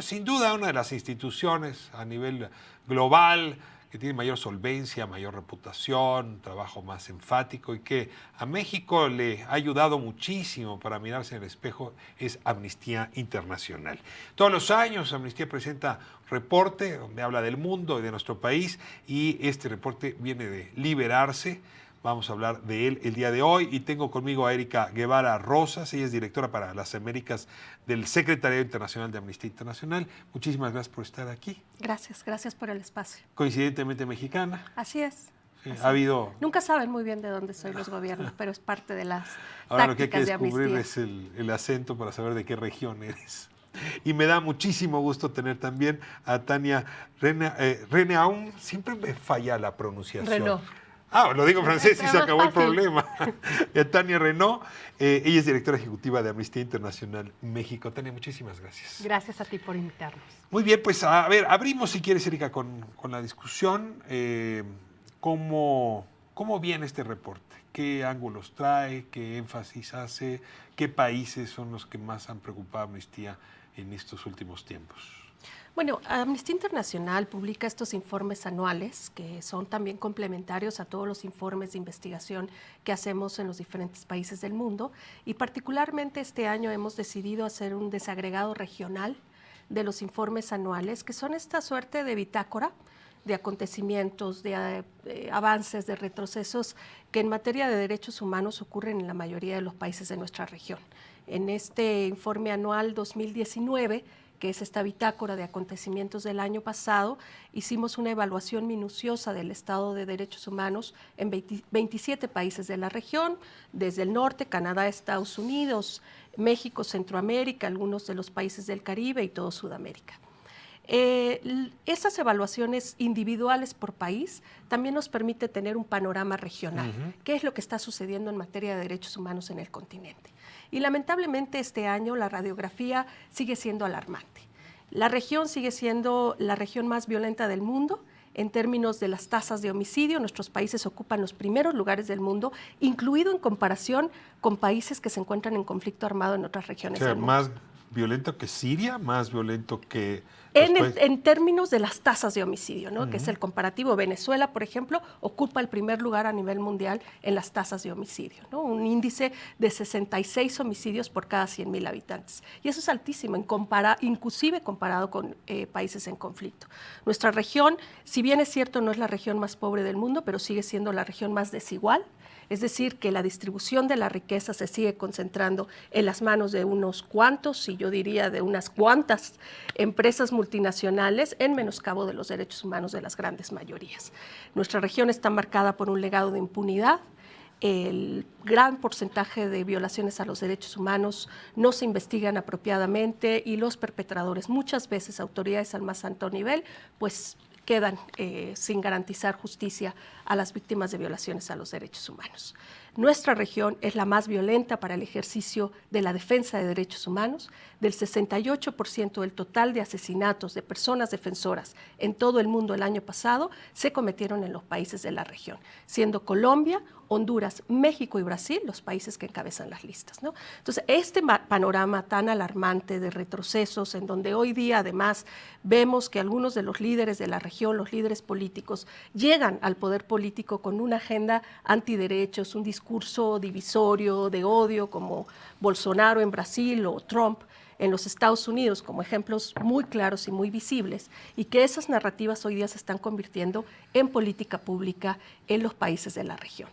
Bueno, sin duda una de las instituciones a nivel global que tiene mayor solvencia, mayor reputación, trabajo más enfático y que a México le ha ayudado muchísimo para mirarse en el espejo es Amnistía Internacional. Todos los años Amnistía presenta un reporte donde habla del mundo y de nuestro país y este reporte viene de liberarse. Vamos a hablar de él el día de hoy y tengo conmigo a Erika Guevara Rosas, ella es directora para las Américas del Secretariado Internacional de Amnistía Internacional. Muchísimas gracias por estar aquí. Gracias por el espacio. Coincidentemente mexicana. Así es. Sí, así ha habido... Nunca saben muy bien de dónde soy los gobiernos, pero es parte de las Ahora lo que hay que tácticas de descubrir Amnistía. es el acento para saber de qué región eres. Y me da muchísimo gusto tener también a Tania Renaud. Siempre me falla la pronunciación. Renaud. Ah, lo digo en francés y se más acabó el fácil. problema. Tania Renaud, ella es directora ejecutiva de Amnistía Internacional México. Tania, muchísimas gracias. Gracias a ti por invitarnos. Muy bien, pues a ver, abrimos si quieres, Erika, con la discusión. ¿Cómo viene este reporte? ¿Qué ángulos trae? ¿Qué énfasis hace? ¿Qué países son los que más han preocupado a Amnistía en estos últimos tiempos? Bueno, Amnistía Internacional publica estos informes anuales que son también complementarios a todos los informes de investigación que hacemos en los diferentes países del mundo y particularmente este año hemos decidido hacer un desagregado regional de los informes anuales que son esta suerte de bitácora de acontecimientos, de avances, de retrocesos que en materia de derechos humanos ocurren en la mayoría de los países de nuestra región. En este informe anual 2019, que es esta bitácora de acontecimientos del año pasado, hicimos una evaluación minuciosa del estado de derechos humanos en 27 países de la región, desde el norte, Canadá, Estados Unidos, México, Centroamérica, algunos de los países del Caribe y todo Sudamérica. Estas evaluaciones individuales por país también nos permite tener un panorama regional, qué es lo que está sucediendo en materia de derechos humanos en el continente. Y lamentablemente este año la radiografía sigue siendo alarmante. La región sigue siendo la región más violenta del mundo. En términos de las tasas de homicidio, nuestros países ocupan los primeros lugares del mundo, incluido en comparación con países que se encuentran en conflicto armado en otras regiones del mundo. ¿Más violento que Siria? ¿Más violento que...? En términos de las tasas de homicidio, ¿no? Que es el comparativo. Venezuela, por ejemplo, ocupa el primer lugar a nivel mundial en las tasas de homicidio, ¿no? Un índice de 66 homicidios por cada 100,000 habitantes. Y eso es altísimo, inclusive comparado con países en conflicto. Nuestra región, si bien es cierto, no es la región más pobre del mundo, pero sigue siendo la región más desigual. Es decir, que la distribución de la riqueza se sigue concentrando en las manos de unos cuantos, y yo diría de unas cuantas empresas multinacionales en menoscabo de los derechos humanos de las grandes mayorías. Nuestra región está marcada por un legado de impunidad. El gran porcentaje de violaciones a los derechos humanos no se investigan apropiadamente y los perpetradores, muchas veces autoridades al más alto nivel, pues quedan sin garantizar justicia a las víctimas de violaciones a los derechos humanos. Nuestra región es la más violenta para el ejercicio de la defensa de derechos humanos. Del 68% del total de asesinatos de personas defensoras en todo el mundo el año pasado se cometieron en los países de la región, siendo Colombia, Honduras, México y Brasil los países que encabezan las listas, ¿no? Entonces, este panorama tan alarmante de retrocesos, en donde hoy día además vemos que algunos de los líderes de la región, los líderes políticos, llegan al poder político con una agenda antiderechos, un discurso divisorio, de odio, como Bolsonaro en Brasil o Trump en los Estados Unidos, como ejemplos muy claros y muy visibles, y que esas narrativas hoy día se están convirtiendo en política pública en los países de la región.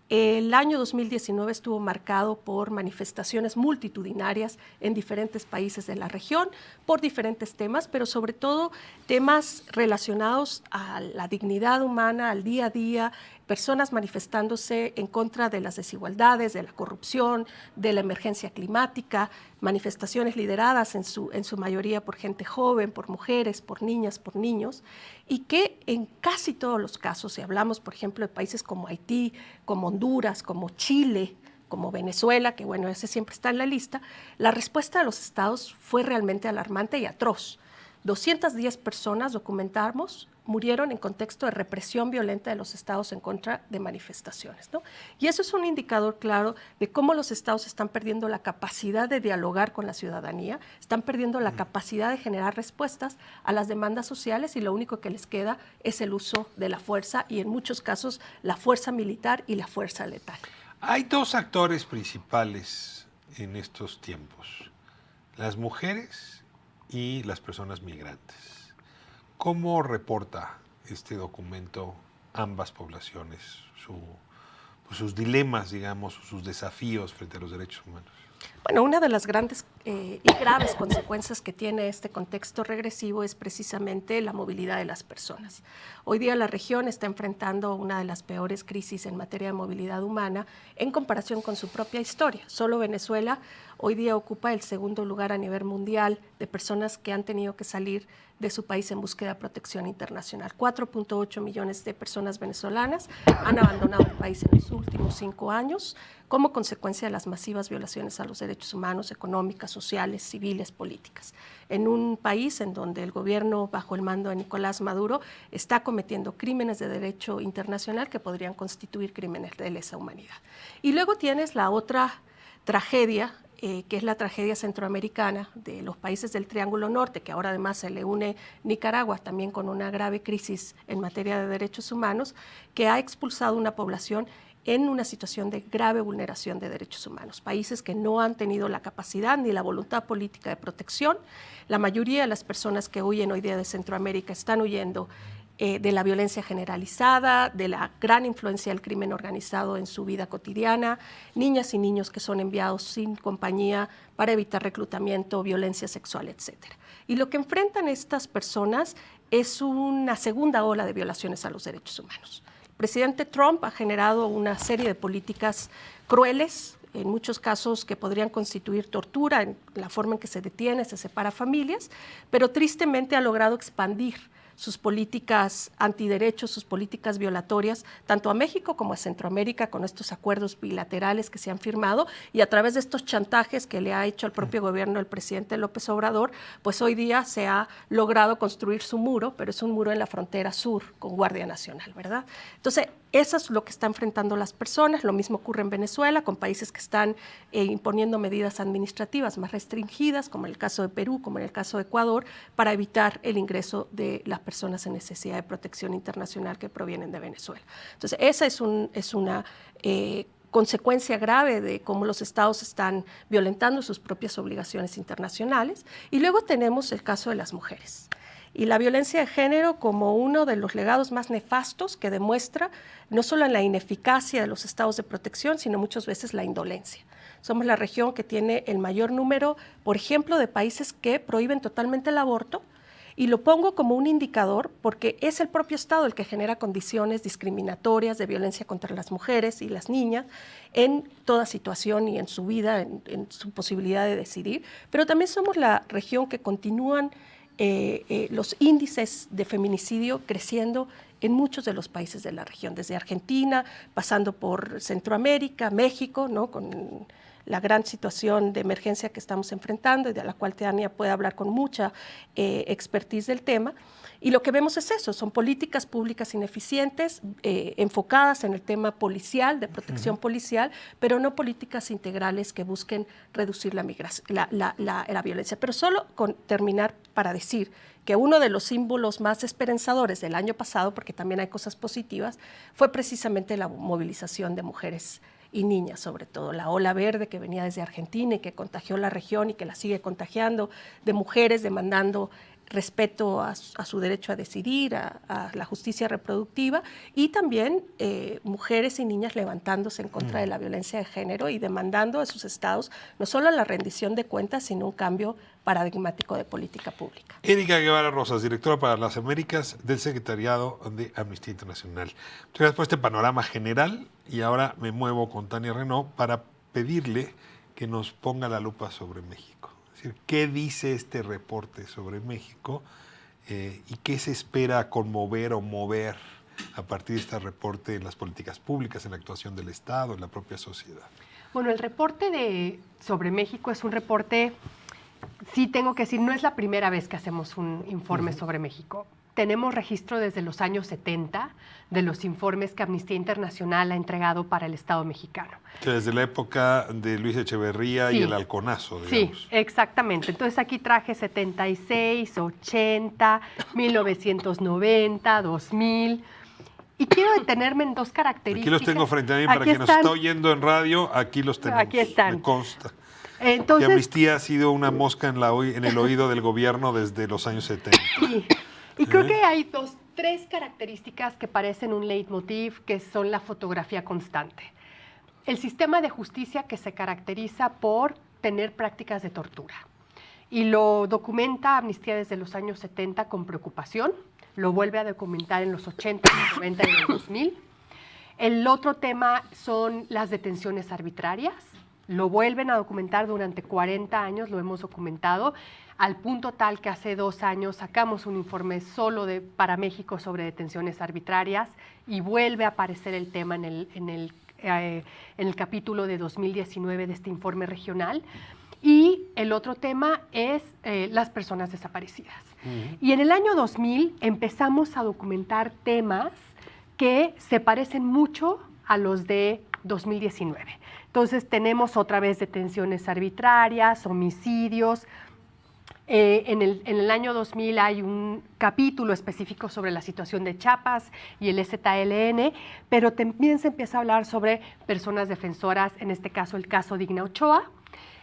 El año 2019 estuvo marcado por manifestaciones multitudinarias en diferentes países de la región, por diferentes temas, pero sobre todo temas relacionados a la dignidad humana, al día a día, personas manifestándose en contra de las desigualdades, de la corrupción, de la emergencia climática, manifestaciones lideradas en su mayoría por gente joven, por mujeres, por niñas, por niños, y que en casi todos los casos, si hablamos, por ejemplo, de países como Haití, como Honduras, como Chile, como Venezuela, que bueno, ese siempre está en la lista, la respuesta de los estados fue realmente alarmante y atroz. 210 personas, documentamos, murieron en contexto de represión violenta de los estados en contra de manifestaciones, ¿no? Y eso es un indicador claro de cómo los estados están perdiendo la capacidad de dialogar con la ciudadanía, están perdiendo la capacidad de generar respuestas a las demandas sociales y lo único que les queda es el uso de la fuerza y en muchos casos la fuerza militar y la fuerza letal. Hay dos actores principales en estos tiempos, las mujeres y las personas migrantes. ¿Cómo reporta este documento ambas poblaciones, sus dilemas, digamos, sus desafíos frente a los derechos humanos? Bueno, una de las grandes y graves consecuencias que tiene este contexto regresivo es precisamente la movilidad de las personas. Hoy día la región está enfrentando una de las peores crisis en materia de movilidad humana en comparación con su propia historia. Solo Venezuela hoy día ocupa el segundo lugar a nivel mundial de personas que han tenido que salir de su país en búsqueda de protección internacional. 4.8 millones de personas venezolanas han abandonado el país en los últimos 5 años como consecuencia de las masivas violaciones a los derechos humanos, económicas, sociales, civiles, políticas. En un país en donde el gobierno, bajo el mando de Nicolás Maduro, está cometiendo crímenes de derecho internacional que podrían constituir crímenes de lesa humanidad. Y luego tienes la otra tragedia, que es la tragedia centroamericana de los países del Triángulo Norte, que ahora además se le une Nicaragua también con una grave crisis en materia de derechos humanos, que ha expulsado una población en una situación de grave vulneración de derechos humanos. Países que no han tenido la capacidad ni la voluntad política de protección. La mayoría de las personas que huyen hoy día de Centroamérica están huyendo de la violencia generalizada, de la gran influencia del crimen organizado en su vida cotidiana, niñas y niños que son enviados sin compañía para evitar reclutamiento, violencia sexual, etc. Y lo que enfrentan estas personas es una segunda ola de violaciones a los derechos humanos. El presidente Trump ha generado una serie de políticas crueles, en muchos casos que podrían constituir tortura en la forma en que se detiene, se separa familias, pero tristemente ha logrado expandir sus políticas antiderechos, sus políticas violatorias, tanto a México como a Centroamérica, con estos acuerdos bilaterales que se han firmado y a través de estos chantajes que le ha hecho al propio gobierno el presidente López Obrador, pues hoy día se ha logrado construir su muro, pero es un muro en la frontera sur con Guardia Nacional, ¿verdad? Entonces, eso es lo que están enfrentando las personas. Lo mismo ocurre en Venezuela, con países que están imponiendo medidas administrativas más restringidas, como en el caso de Perú, como en el caso de Ecuador, para evitar el ingreso de las personas en necesidad de protección internacional que provienen de Venezuela. Entonces, esa es una consecuencia grave de cómo los estados están violentando sus propias obligaciones internacionales. Y luego tenemos el caso de las mujeres. Y la violencia de género como uno de los legados más nefastos que demuestra no solo la ineficacia de los estados de protección, sino muchas veces la indolencia. Somos la región que tiene el mayor número, por ejemplo, de países que prohíben totalmente el aborto, y lo pongo como un indicador porque es el propio Estado el que genera condiciones discriminatorias de violencia contra las mujeres y las niñas en toda situación y en su vida, en su posibilidad de decidir, pero también somos la región que continúan los índices de feminicidio creciendo en muchos de los países de la región, desde Argentina, pasando por Centroamérica, México, ¿no? Con la gran situación de emergencia que estamos enfrentando y de la cual Tania puede hablar con mucha expertise del tema. Y lo que vemos es eso, son políticas públicas ineficientes, enfocadas en el tema policial, de protección policial, pero no políticas integrales que busquen reducir la violencia. Pero solo con terminar para decir que uno de los símbolos más esperanzadores del año pasado, porque también hay cosas positivas, fue precisamente la movilización de mujeres y niñas, sobre todo la ola verde que venía desde Argentina y que contagió la región y que la sigue contagiando, de mujeres demandando respeto a su derecho a decidir, a la justicia reproductiva, y también mujeres y niñas levantándose en contra de la violencia de género y demandando a sus estados no solo la rendición de cuentas, sino un cambio paradigmático de política pública. Erika Guevara Rosas, directora para las Américas del Secretariado de Amnistía Internacional. Muchas gracias por este panorama general y ahora me muevo con Tania Renaud para pedirle que nos ponga la lupa sobre México. Es decir, ¿qué dice este reporte sobre México y qué se espera conmover o mover a partir de este reporte en las políticas públicas, en la actuación del Estado, en la propia sociedad? Bueno, el reporte sobre México es un reporte Sí tengo que decir, no es la primera vez que hacemos un informe sobre México. Tenemos registro desde los años 70 de los informes que Amnistía Internacional ha entregado para el Estado mexicano. Que desde la época de Luis Echeverría y Sí. el Halconazo, Sí, digamos. exactamente. Entonces aquí traje 76, 80, 1990, 2000. Y quiero detenerme en dos características. Aquí los tengo frente a mí para Aquí quien nos están. está oyendo en radio, aquí los tenemos. Aquí están. Me consta. Entonces, que Amnistía ha sido una mosca en el oído del gobierno desde los años 70. sí. Y creo que hay tres características que parecen un leitmotiv, que son la fotografía constante. El sistema de justicia que se caracteriza por tener prácticas de tortura. Y lo documenta Amnistía desde los años 70 con preocupación, lo vuelve a documentar en los 80, 90 y en el 2000. El otro tema son las detenciones arbitrarias. Lo vuelven a documentar durante 40 años, lo hemos documentado, al punto tal que hace 2 años sacamos un informe solo para México sobre detenciones arbitrarias y vuelve a aparecer el tema en el capítulo de 2019 de este informe regional. Y el otro tema es las personas desaparecidas. Y en el año 2000 empezamos a documentar temas que se parecen mucho a los de 2019. Entonces tenemos otra vez detenciones arbitrarias, homicidios. En el año 2000 hay un capítulo específico sobre la situación de Chiapas y el ZLN, pero también se empieza a hablar sobre personas defensoras, en este caso el caso Digna Ochoa,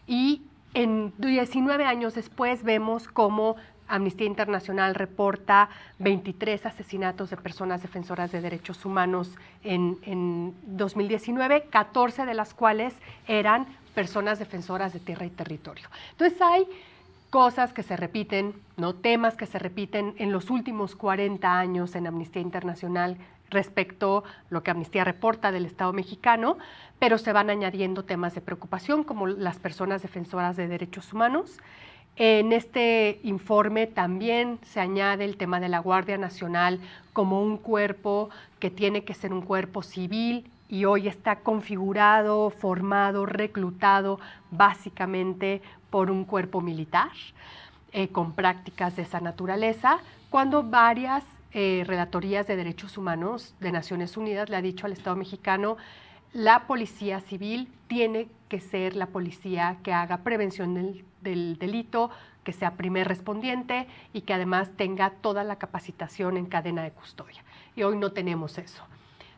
y en 19 años después vemos cómo Amnistía Internacional reporta 23 asesinatos de personas defensoras de derechos humanos en 2019, 14 de las cuales eran personas defensoras de tierra y territorio. Entonces hay cosas que se repiten, ¿no? Temas que se repiten en los últimos 40 años en Amnistía Internacional respecto a lo que Amnistía reporta del Estado mexicano, pero se van añadiendo temas de preocupación como las personas defensoras de derechos humanos. En este informe también se añade el tema de la Guardia Nacional como un cuerpo que tiene que ser un cuerpo civil y hoy está configurado, formado, reclutado básicamente por un cuerpo militar con prácticas de esa naturaleza, cuando varias relatorías de derechos humanos de Naciones Unidas le ha dicho al Estado mexicano: la policía civil tiene que ser la policía que haga prevención del delito, que sea primer respondiente y que además tenga toda la capacitación en cadena de custodia. Y hoy no tenemos eso.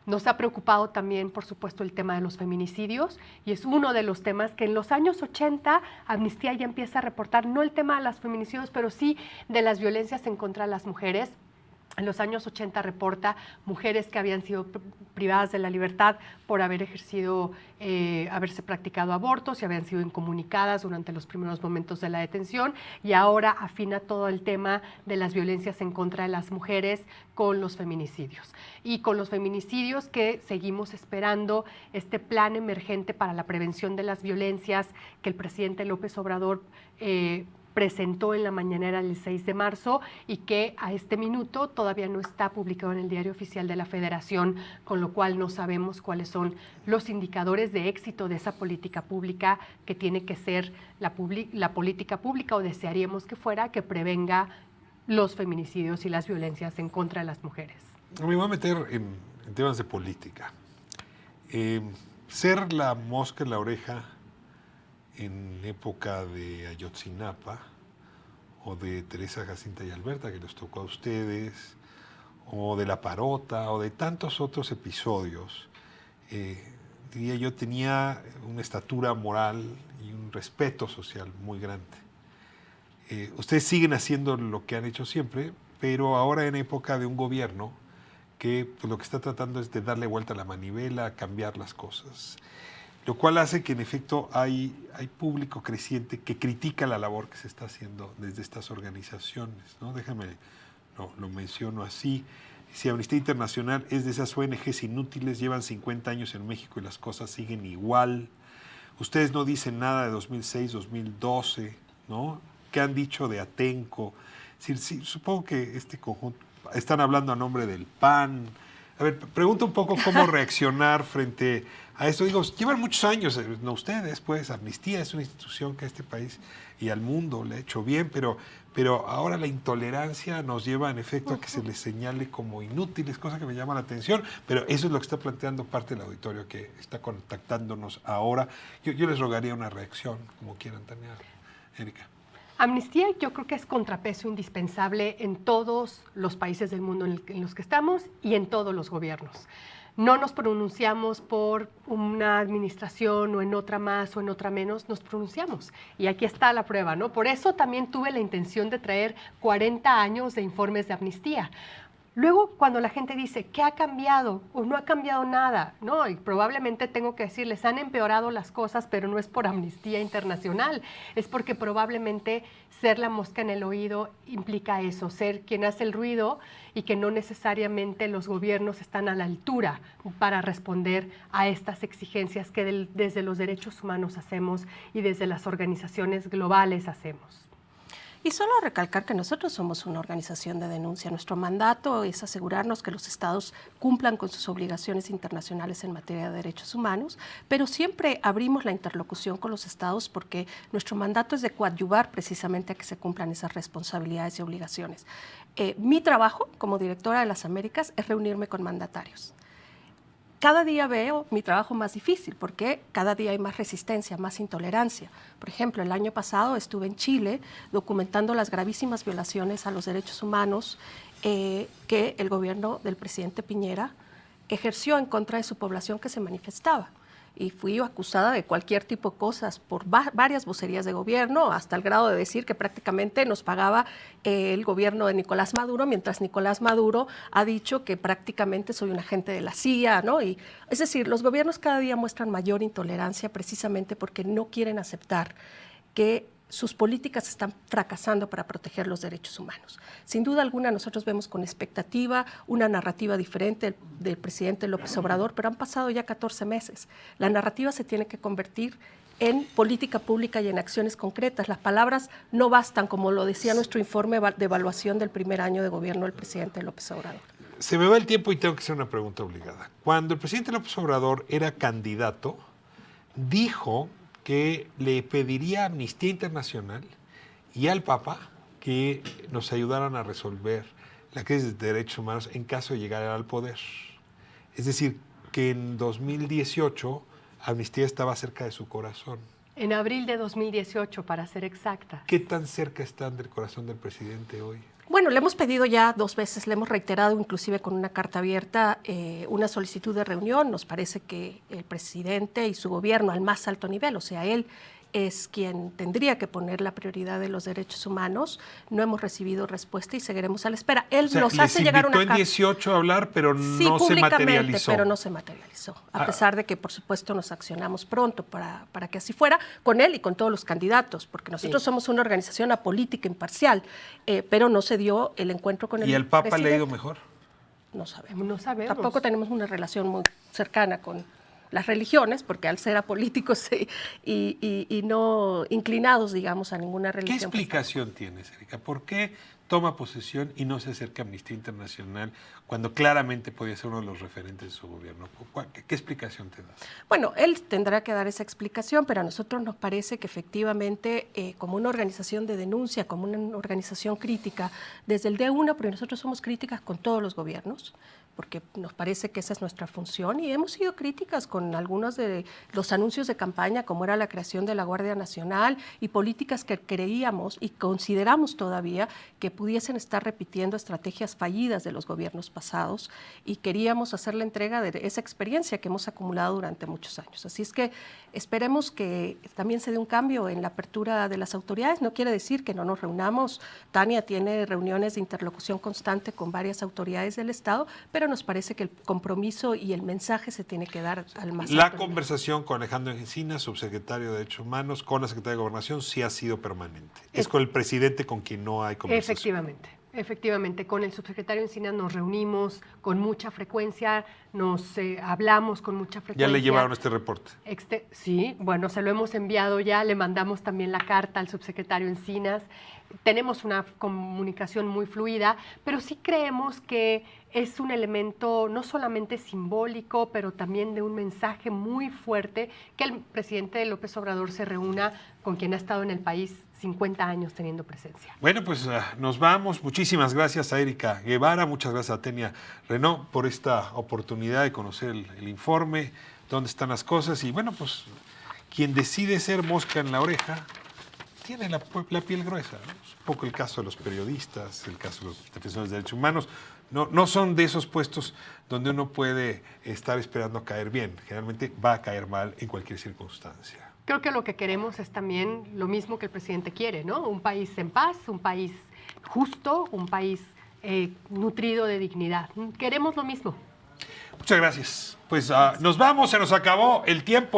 Nos ha preocupado también, por supuesto, el tema de los feminicidios y es uno de los temas que en los años 80 Amnistía ya empieza a reportar, no el tema de los feminicidios, pero sí de las violencias en contra de las mujeres. En los años 80 reporta mujeres que habían sido privadas de la libertad por haber ejercido, haberse practicado abortos y habían sido incomunicadas durante los primeros momentos de la detención, y ahora afina todo el tema de las violencias en contra de las mujeres con los feminicidios. Y con los feminicidios que seguimos esperando este plan emergente para la prevención de las violencias que el presidente López Obrador presentó en la mañanera el 6 de marzo y que a este minuto todavía no está publicado en el Diario Oficial de la Federación, con lo cual no sabemos cuáles son los indicadores de éxito de esa política pública que tiene que ser la política pública, o desearíamos que fuera, que prevenga los feminicidios y las violencias en contra de las mujeres. Me voy a meter en temas de política. Ser la mosca en la oreja en época de Ayotzinapa o de Teresa, Jacinta y Alberta, que les tocó a ustedes, o de La Parota, o de tantos otros episodios, diría yo, tenía una estatura moral y un respeto social muy grande. Ustedes siguen haciendo lo que han hecho siempre, pero ahora en época de un gobierno que pues, lo que está tratando es de darle vuelta a la manivela, cambiar las cosas. Lo cual hace que en efecto hay público creciente que critica la labor que se está haciendo desde estas organizaciones, ¿no? Déjame, lo menciono así. Si Amnistía Internacional es de esas ONGs inútiles, llevan 50 años en México y las cosas siguen igual. Ustedes no dicen nada de 2006, 2012, ¿no? ¿Qué han dicho de Atenco? Es decir, sí, supongo que este conjunto, están hablando a nombre del PAN, A ver, pregunto un poco cómo reaccionar frente a esto. Digo, llevan muchos años, no ustedes, pues, Amnistía es una institución que a este país y al mundo le ha hecho bien, pero ahora la intolerancia nos lleva en efecto a que se les señale como inútiles, cosa que me llama la atención, pero eso es lo que está planteando parte del auditorio que está contactándonos ahora. Yo les rogaría una reacción, como quieran, Tania, Erika. Amnistía yo creo que es contrapeso indispensable en todos los países del mundo en los que estamos y en todos los gobiernos. No nos pronunciamos por una administración o en otra más o en otra menos, nos pronunciamos. Y aquí está la prueba, ¿no? Por eso también tuve la intención de traer 40 años de informes de amnistía. Luego, cuando la gente dice, ¿qué ha cambiado? O no ha cambiado nada, ¿no? Y probablemente tengo que decirles, han empeorado las cosas, pero no es por Amnistía Internacional, es porque probablemente ser la mosca en el oído implica eso, ser quien hace el ruido y que no necesariamente los gobiernos están a la altura para responder a estas exigencias que desde los derechos humanos hacemos y desde las organizaciones globales hacemos. Y solo recalcar que nosotros somos una organización de denuncia. Nuestro mandato es asegurarnos que los estados cumplan con sus obligaciones internacionales en materia de derechos humanos, pero siempre abrimos la interlocución con los estados porque nuestro mandato es de coadyuvar precisamente a que se cumplan esas responsabilidades y obligaciones. Mi trabajo como directora de las Américas es reunirme con mandatarios. Cada día veo mi trabajo más difícil porque cada día hay más resistencia, más intolerancia. Por ejemplo, el año pasado estuve en Chile documentando las gravísimas violaciones a los derechos humanos que el gobierno del presidente Piñera ejerció en contra de su población que se manifestaba. Y fui acusada de cualquier tipo de cosas por varias vocerías de gobierno, hasta el grado de decir que prácticamente nos pagaba el gobierno de Nicolás Maduro, mientras Nicolás Maduro ha dicho que prácticamente soy un agente de la CIA, ¿no? Y, es decir, los gobiernos cada día muestran mayor intolerancia precisamente porque no quieren aceptar que sus políticas están fracasando para proteger los derechos humanos. Sin duda alguna, nosotros vemos con expectativa una narrativa diferente del presidente López Obrador, pero han pasado ya 14 meses. La narrativa se tiene que convertir en política pública y en acciones concretas. Las palabras no bastan, como lo decía nuestro informe de evaluación del primer año de gobierno del presidente López Obrador. Se me va el tiempo y tengo que hacer una pregunta obligada. Cuando el presidente López Obrador era candidato, dijo que le pediría a Amnistía Internacional y al Papa que nos ayudaran a resolver la crisis de derechos humanos en caso de llegar al poder. Es decir, que en 2018 Amnistía estaba cerca de su corazón. En abril de 2018, para ser exacta. ¿Qué tan cerca están del corazón del presidente hoy? Bueno, le hemos pedido ya 2 veces, le hemos reiterado inclusive con una carta abierta una solicitud de reunión. Nos parece que el presidente y su gobierno al más alto nivel, o sea, él es quien tendría que poner la prioridad de los derechos humanos. No hemos recibido respuesta y seguiremos a la espera. Él nos hace llegar una carta. Les invitó en 18 a hablar, pero sí, no se materializó. Pero no se materializó, a pesar de que, por supuesto, nos accionamos pronto para que así fuera, con él y con todos los candidatos, porque nosotros somos una organización apolítica, imparcial, pero no se dio el encuentro con el presidente. ¿Y al Papa presidente. le ha ido mejor? No sabemos. No sabemos. Tampoco tenemos una relación muy cercana con las religiones, porque al ser apolíticos y no inclinados, digamos, a ninguna religión. ¿Qué explicación tienes, Erika? ¿Por qué toma posesión y no se acerca a Amnistía Internacional cuando claramente podía ser uno de los referentes de su gobierno? ¿Qué explicación te das? Bueno, él tendrá que dar esa explicación, pero a nosotros nos parece que efectivamente, como una organización de denuncia, como una organización crítica, desde el día 1, porque nosotros somos críticas con todos los gobiernos, porque nos parece que esa es nuestra función, y hemos sido críticas con algunos de los anuncios de campaña, como era la creación de la Guardia Nacional, y políticas que creíamos y consideramos todavía que pudiesen estar repitiendo estrategias fallidas de los gobiernos pasados, y queríamos hacer la entrega de esa experiencia que hemos acumulado durante muchos años. Así es que esperemos que también se dé un cambio en la apertura de las autoridades. No quiere decir que no nos reunamos. Tania tiene reuniones de interlocución constante con varias autoridades del Estado, pero nos parece que el compromiso y el mensaje se tiene que dar al más alto La nivel. conversación con Alejandro Encinas, subsecretario de Derechos Humanos, con la secretaria de Gobernación, sí ha sido permanente. Es con el presidente con quien no hay conversación. Efectivamente. Efectivamente, con el subsecretario Encinas nos reunimos con mucha frecuencia, nos hablamos con mucha frecuencia. Ya le llevaron este reporte. Sí, bueno, se lo hemos enviado ya, le mandamos también la carta al subsecretario Encinas. Tenemos una comunicación muy fluida, pero sí creemos que es un elemento no solamente simbólico, pero también de un mensaje muy fuerte que el presidente López Obrador se reúna con quien ha estado en el país 50 años teniendo presencia. Bueno, pues nos vamos. Muchísimas gracias a Erika Guevara, muchas gracias a Tenia Renaud por esta oportunidad de conocer el informe, dónde están las cosas. Y bueno, pues quien decide ser mosca en la oreja tiene la piel gruesa, ¿no? Es un poco el caso de los periodistas, el caso de los defensores de derechos humanos. No son de esos puestos donde uno puede estar esperando a caer bien. Generalmente va a caer mal en cualquier circunstancia. Creo que lo que queremos es también lo mismo que el presidente quiere, ¿no? Un país en paz, un país justo, un país nutrido de dignidad. Queremos lo mismo. Muchas gracias. Pues nos vamos, se nos acabó el tiempo.